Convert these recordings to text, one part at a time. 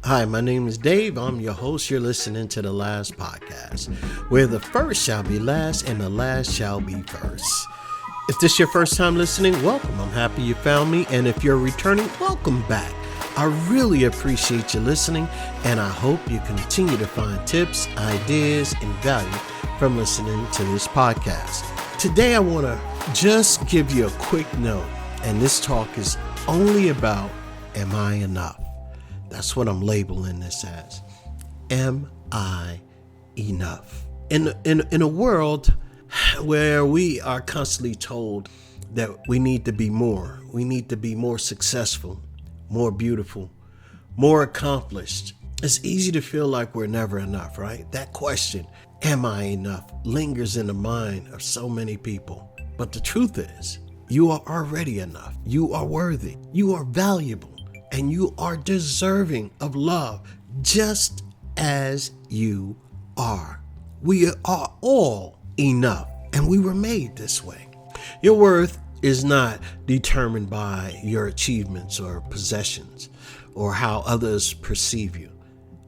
Hi, my name is Dave. I'm your host. You're listening to The Last Podcast, where the first shall be last and the last shall be first. If this is your first time listening, welcome. I'm happy you found me. And if you're returning, welcome back. I really appreciate you listening, and I hope you continue to find tips, ideas, and value from listening to this podcast. Today, I want to just give you a quick note, and this talk is only about, am I enough? That's what I'm labeling this as. Am I enough? In a world where we are constantly told that we need to be more, we need to be more successful, more beautiful, more accomplished, it's easy to feel like we're never enough, right? That question, am I enough, lingers in the mind of so many people. But the truth is, you are already enough. You are worthy. You are valuable. And you are deserving of love just as you are. We are all enough, and we were made this way. Your worth is not determined by your achievements or possessions or how others perceive you.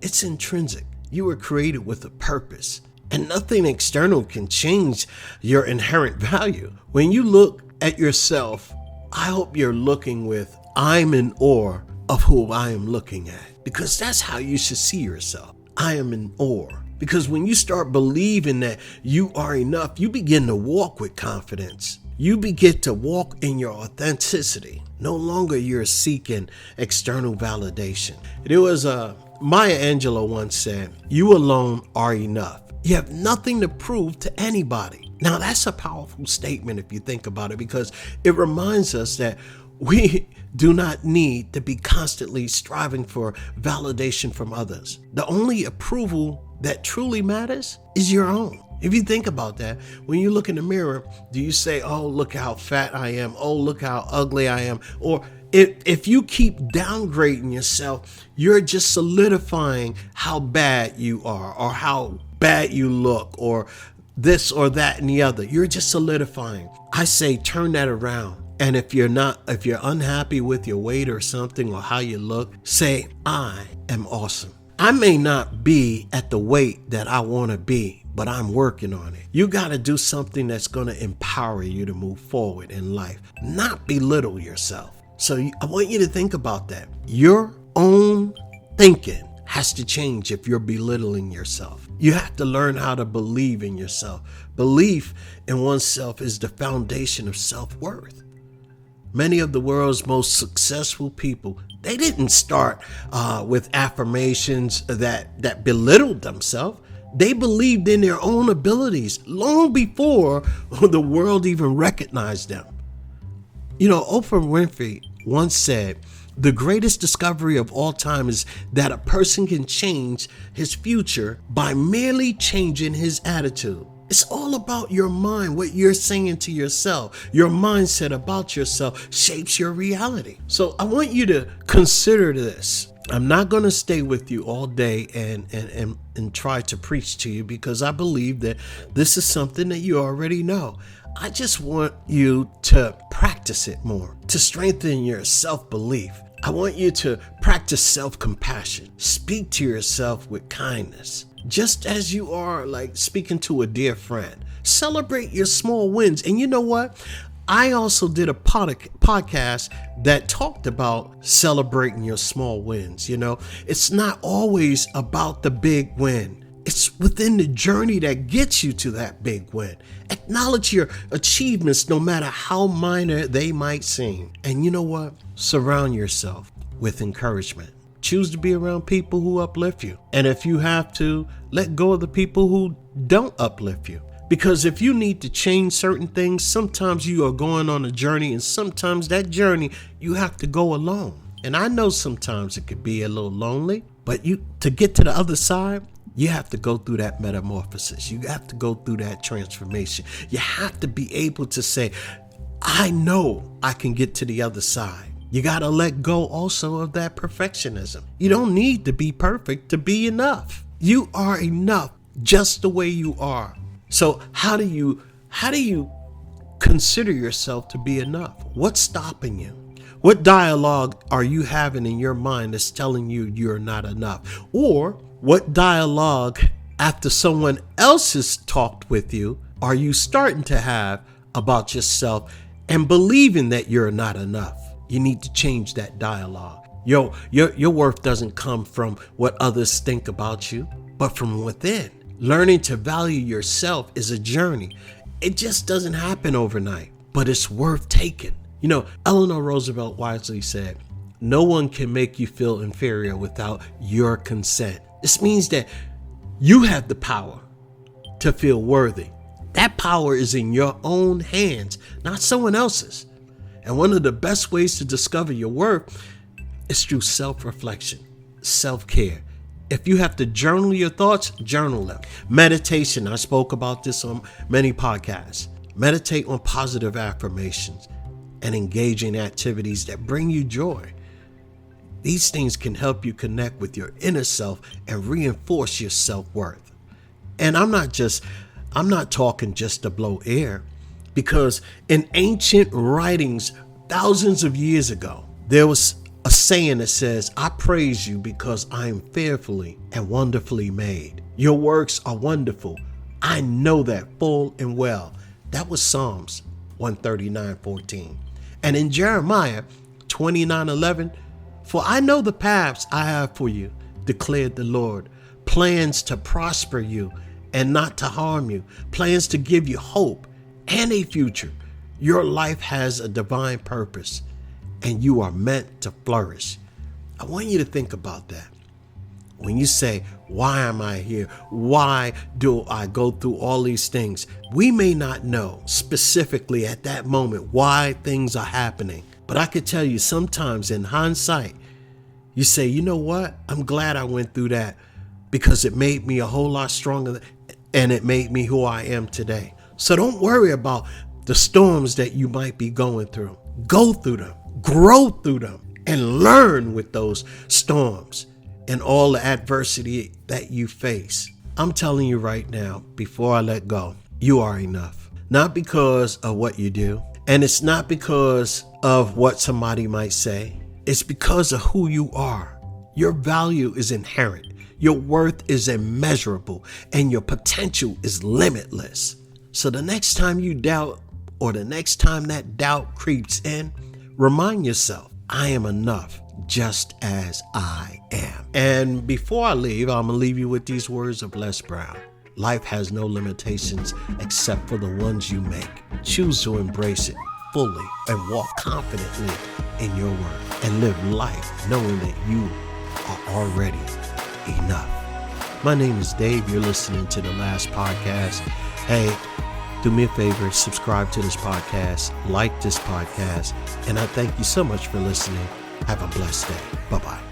It's intrinsic. You were created with a purpose, and nothing external can change your inherent value. When you look at yourself, I hope you're looking with, I'm in awe of who I am looking at, because that's how you should see yourself. I am in awe, because when you start believing that you are enough, you begin to walk with confidence. You begin to walk in your authenticity. No longer you're seeking external validation. There was Maya Angelou once said, you alone are enough. You have nothing to prove to anybody. Now that's a powerful statement if you think about it, because it reminds us that we do not need to be constantly striving for validation from others. The only approval that truly matters is your own. If you think about that, when you look in the mirror, do you say, oh, look how fat I am. Oh, look how ugly I am. Or if you keep downgrading yourself, you're just solidifying how bad you are or how bad you look or this or that and the other. You're just solidifying. I say turn that around. And if you're unhappy with your weight or something or how you look, say, I am awesome. I may not be at the weight that I want to be, but I'm working on it. You got to do something that's going to empower you to move forward in life, not belittle yourself. So I want you to think about that. Your own thinking has to change if you're belittling yourself. You have to learn how to believe in yourself. Belief in oneself is the foundation of self-worth. Many of the world's most successful people, they didn't start with affirmations that belittled themselves. They believed in their own abilities long before the world even recognized them. You know, Oprah Winfrey once said, the greatest discovery of all time is that a person can change his future by merely changing his attitude. It's all about your mind, what you're saying to yourself. Your mindset about yourself shapes your reality. So I want you to consider this. I'm not going to stay with you all day and try to preach to you, because I believe that this is something that you already know. I just want you to practice it more, to strengthen your self-belief. I want you to practice self-compassion. Speak to yourself with kindness, just as you are like speaking to a dear friend. Celebrate your small wins. And you know what? I also did a podcast that talked about celebrating your small wins. You know, it's not always about the big win. It's within the journey that gets you to that big win. Acknowledge your achievements, no matter how minor they might seem. And you know what? Surround yourself with encouragement. Choose to be around people who uplift you. And if you have to, let go of the people who don't uplift you. Because if you need to change certain things, sometimes you are going on a journey, and sometimes that journey you have to go alone. And I know sometimes it could be a little lonely, but to get to the other side, you have to go through that metamorphosis. You have to go through that transformation. You have to be able to say, I know I can get to the other side. You got to let go also of that perfectionism. You don't need to be perfect to be enough. You are enough just the way you are. So how do you consider yourself to be enough? What's stopping you? What dialogue are you having in your mind that's telling you you're not enough? Or what dialogue after someone else has talked with you are you starting to have about yourself and believing that you're not enough? You need to change that dialogue. Your worth doesn't come from what others think about you, but from within. Learning to value yourself is a journey. It just doesn't happen overnight, but it's worth taking. You know, Eleanor Roosevelt wisely said, "No one can make you feel inferior without your consent." This means that you have the power to feel worthy. That power is in your own hands, not someone else's. And one of the best ways to discover your worth is through self-reflection, self-care. If you have to journal your thoughts, journal them. Meditation, I spoke about this on many podcasts. Meditate on positive affirmations and engage in activities that bring you joy. These things can help you connect with your inner self and reinforce your self-worth. And I'm not talking just to blow air, because in ancient writings thousands of years ago, there was a saying that says, "I praise you because I am fearfully and wonderfully made. Your works are wonderful. I know that full and well." That was Psalms 139:14. And in Jeremiah 29:11, "For I know the paths I have for you, declared the Lord, plans to prosper you and not to harm you, plans to give you hope and a future." Your life has a divine purpose and you are meant to flourish. I want you to think about that. When you say, "Why am I here? Why do I go through all these things?" We may not know specifically at that moment why things are happening. But I could tell you sometimes in hindsight, you say, "You know what? I'm glad I went through that because it made me a whole lot stronger and it made me who I am today." So don't worry about the storms that you might be going through. Go through them, grow through them, and learn with those storms and all the adversity that you face. I'm telling you right now, before I let go, you are enough. Not because of what you do, and it's not because of what somebody might say. It's because of who you are. Your value is inherent. Your worth is immeasurable, and your potential is limitless. So the next time you doubt, or the next time that doubt creeps in, remind yourself, I am enough just as I am. And before I leave, I'm going to leave you with these words of Les Brown. Life has no limitations except for the ones you make. Choose to embrace it fully and walk confidently in your worth and live life knowing that you are already enough. My name is Dave. You're listening to The Last Podcast. Hey, do me a favor, subscribe to this podcast, like this podcast, and I thank you so much for listening. Have a blessed day. Bye-bye.